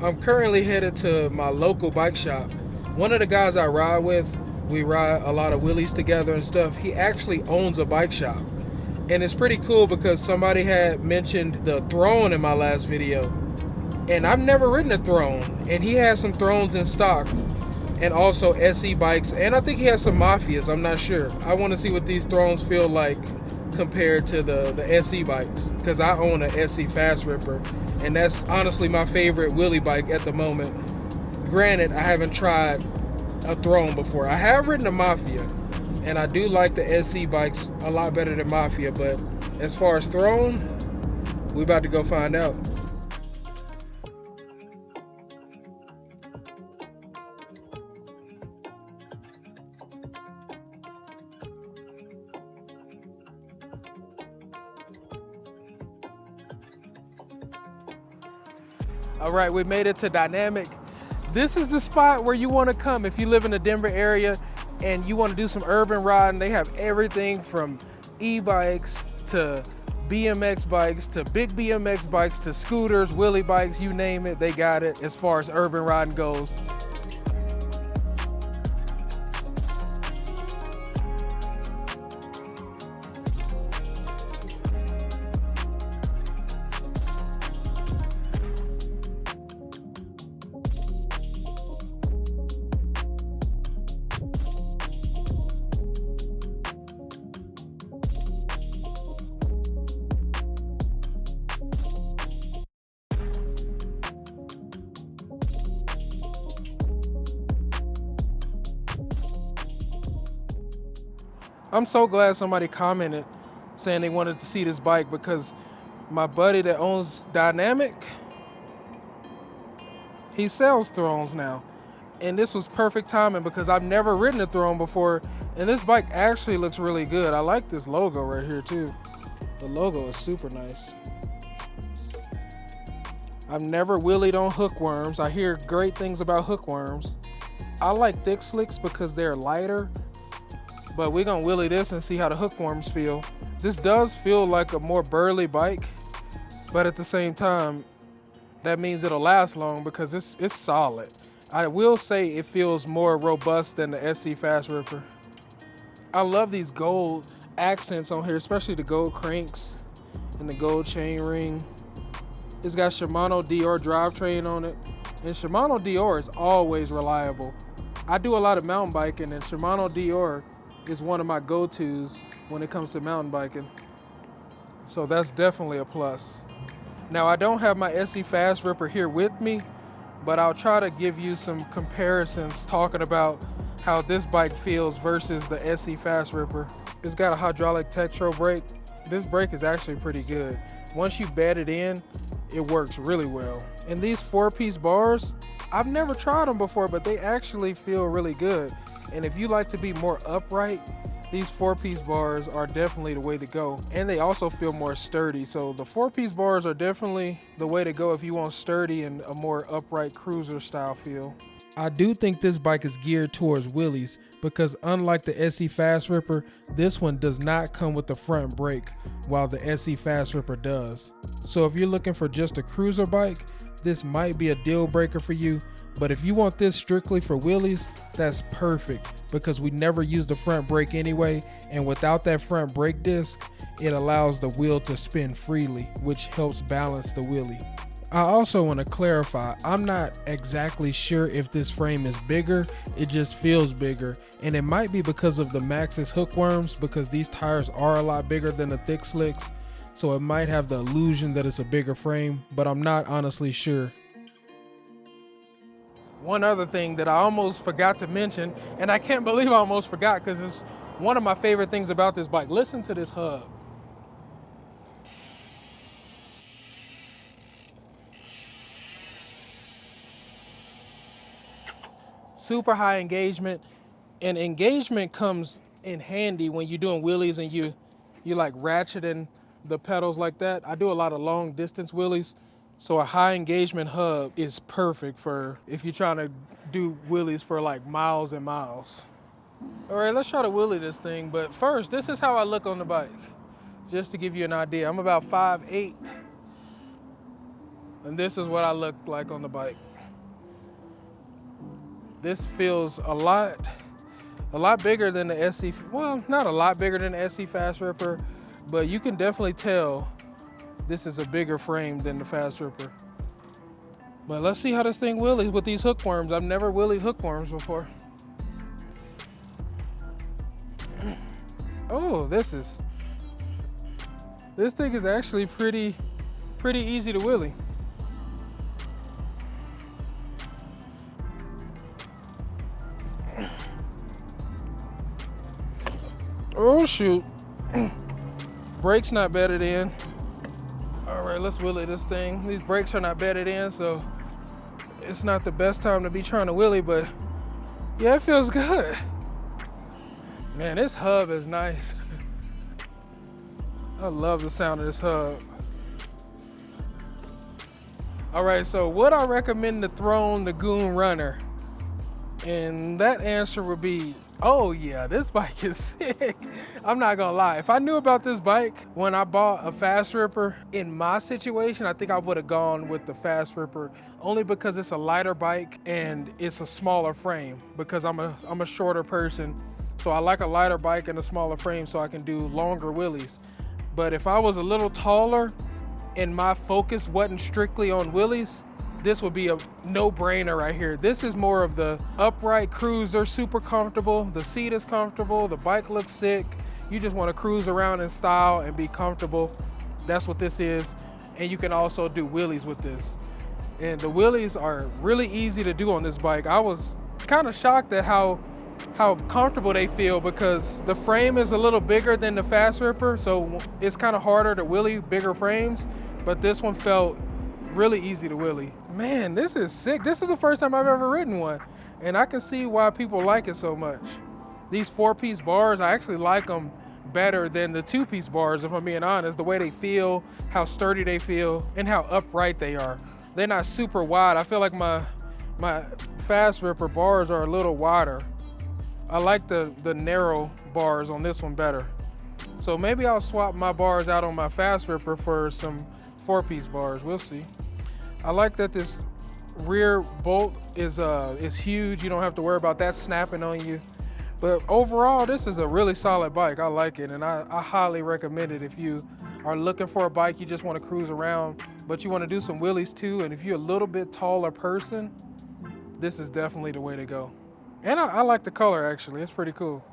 I'm currently headed to my local bike shop. One of the guys I ride with, we ride a lot of wheelies together and stuff. He actually owns a bike shop. And it's pretty cool because somebody had mentioned the Throne in my last video. And I've never ridden a Throne. And he has some Thrones in stock. And also SE bikes. And I think he has some Mafias, I'm not sure. I want to see what these Thrones feel like compared to the SE bikes. Because I own a SE Fast Ripper. And that's honestly my favorite wheelie bike at the moment. Granted, I haven't tried a Throne before. I have ridden a Mafia. And I do like the SE bikes a lot better than Mafia. But as far as Throne, we about to go find out. All right, we made it to Dynamic. This is the spot where you want to come if you live in the Denver area and you want to do some urban riding. They have everything from e-bikes to BMX bikes to big BMX bikes to scooters, wheelie bikes, you name it, they got it as far as urban riding goes. I'm so glad somebody commented saying they wanted to see this bike because my buddy that owns Dynamic, he sells Thrones now. And this was perfect timing because I've never ridden a Throne before and this bike actually looks really good. I like this logo right here too. The logo is super nice. I've never wheelied on hookworms. I hear great things about hookworms. I like thick slicks because they're lighter, but we're gonna wheelie this and see how the hookworms feel. This does feel like a more burly bike, but at the same time, that means it'll last long because it's solid. I will say it feels more robust than the SC Fast Ripper. I love these gold accents on here, especially the gold cranks and the gold chain ring. It's got Shimano Dior drivetrain on it, and Shimano Dior is always reliable. I do a lot of mountain biking, and Shimano Dior is one of my go-tos when it comes to mountain biking. So that's definitely a plus. Now I don't have my SE Fast Ripper here with me, but I'll try to give you some comparisons talking about how this bike feels versus the SE Fast Ripper. It's got a hydraulic Tektro brake. This brake is actually pretty good. Once you bed it in, it works really well. And these 4-piece bars, I've never tried them before, but they actually feel really good. And if you like to be more upright, these 4-piece bars are definitely the way to go. And they also feel more sturdy. So the 4-piece bars are definitely the way to go if you want sturdy and a more upright cruiser style feel. I do think this bike is geared towards wheelies because unlike the SE Fast Ripper, this one does not come with the front brake while the SE Fast Ripper does. So if you're looking for just a cruiser bike, this might be a deal breaker for you. But if you want this strictly for wheelies, that's perfect because we never use the front brake anyway, and without that front brake disc, it allows the wheel to spin freely, which helps balance the wheelie. I also want to clarify, I'm not exactly sure if this frame is bigger, it just feels bigger, and it might be because of the Maxxis hookworms because these tires are a lot bigger than the thick slicks, so it might have the illusion that it's a bigger frame, but I'm not honestly sure. One other thing that I almost forgot to mention, and I can't believe I almost forgot because it's one of my favorite things about this bike. Listen to this hub. Super high engagement, and engagement comes in handy when you're doing wheelies and you like ratcheting the pedals like that. I do a lot of long distance wheelies. So a high engagement hub is perfect for if you're trying to do wheelies for like miles and miles. All right, let's try to wheelie this thing. But first, this is how I look on the bike, just to give you an idea. I'm about 5'8". And this is what I look like on the bike. This feels a lot bigger than the SC. Well, not a lot bigger than the SC Fast Ripper, but you can definitely tell this is a bigger frame than the Fast Ripper. But let's see how this thing wheelies with these hookworms. I've never wheelied hookworms before. Oh, this thing is actually pretty easy to wheelie. Oh shoot. Brakes not bedded in. All right, let's wheelie this thing. These brakes are not bedded in, so it's not the best time to be trying to wheelie, but yeah, it feels good. Man, this hub is nice. I love the sound of this hub. All right, so would I recommend the Throne, the Goon Runner? And that answer would be, oh yeah, this bike is sick. I'm not gonna lie. If I knew about this bike when I bought a Fast Ripper, in my situation, I think I would have gone with the Fast Ripper, only because it's a lighter bike and it's a smaller frame, because I'm a shorter person. So I like a lighter bike and a smaller frame so I can do longer wheelies. But if I was a little taller and my focus wasn't strictly on wheelies, this would be a no-brainer right here. This is more of the upright cruiser, super comfortable. The seat is comfortable, the bike looks sick. You just want to cruise around in style and be comfortable. That's what this is. And you can also do wheelies with this. And the wheelies are really easy to do on this bike. I was kind of shocked at how comfortable they feel, because the frame is a little bigger than the Fast Ripper, so it's kind of harder to wheelie bigger frames, but this one felt really easy to wheelie. Man, this is sick. This is the first time I've ever ridden one, and I can see why people like it so much. These 4-piece bars, I actually like them better than the 2-piece bars, if I'm being honest. The way they feel, how sturdy they feel, and how upright they are. They're not super wide. I feel like my Fast Ripper bars are a little wider. I like the narrow bars on this one better. So maybe I'll swap my bars out on my Fast Ripper for some 4-piece bars. We'll see. I like that this rear bolt is huge. You don't have to worry about that snapping on you. But overall, this is a really solid bike. I like it, and I highly recommend it if you are looking for a bike you just want to cruise around, but you want to do some wheelies too, and if you're a little bit taller person, this is definitely the way to go. And I like the color, actually. It's pretty cool.